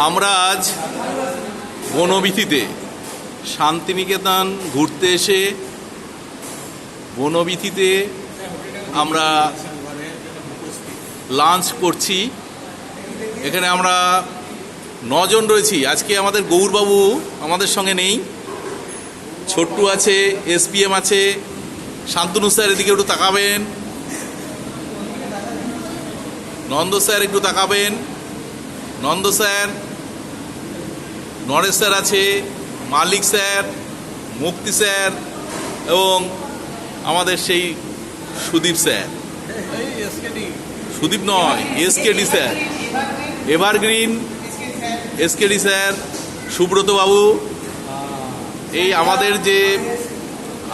আমরা আজ বনবীথিতে শান্তিনিকেতন ঘুরতে এসে বনবীথিতে আমরা লাঞ্চ করছি। এখানে আমরা 9 জন রয়েছি। আজকে আমাদের গৌরবাবু আমাদের সঙ্গে নেই, ছোট্টু আছে, এসপিএম আছে, শান্তনু স্যার এদিকে একটু তাকাবেন, নন্দ স্যার একটু তাকাবেন, নন্দ স্যার, নরেশ স্যার আছে, মালিক স্যার, মুক্তি স্যার এবং আমাদের সেই সুদীপ স্যার, সুদীপ নয় SKD sir, evergreen SKD sir, Subrata বাবু, এই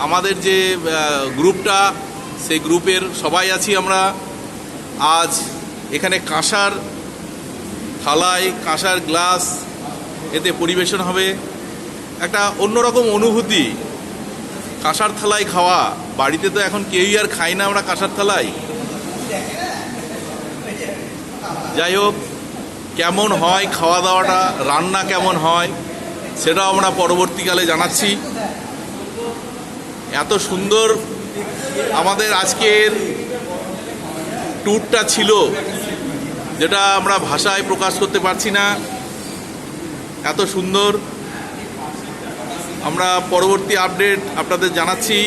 আমাদের যে গ্রুপটা, সেই গ্রুপের সবাই আছি আমরা। আজ এখানে কাঁসার থালায় কাঁসার গ্লাস এতে পরিবেশন হবে, একটা অন্যরকম অনুভূতি। কাঁসার থালায় খাওয়া, বাড়িতে তো এখন কেউই আর খাই না আমরা কাঁসার থালায়। যাই হোক, কেমন হয় খাওয়া দাওয়াটা, রান্না কেমন হয় সেটাও আমরা পরবর্তীকালে জানাচ্ছি। এত সুন্দর আমাদের আজকের ট্যুরটা ছিল, যেটা আমরা ভাষায় প্রকাশ করতে পারছি না। এত সুন্দর, আমরা পরবর্তী আপডেট আপনাদের জানাচ্ছি।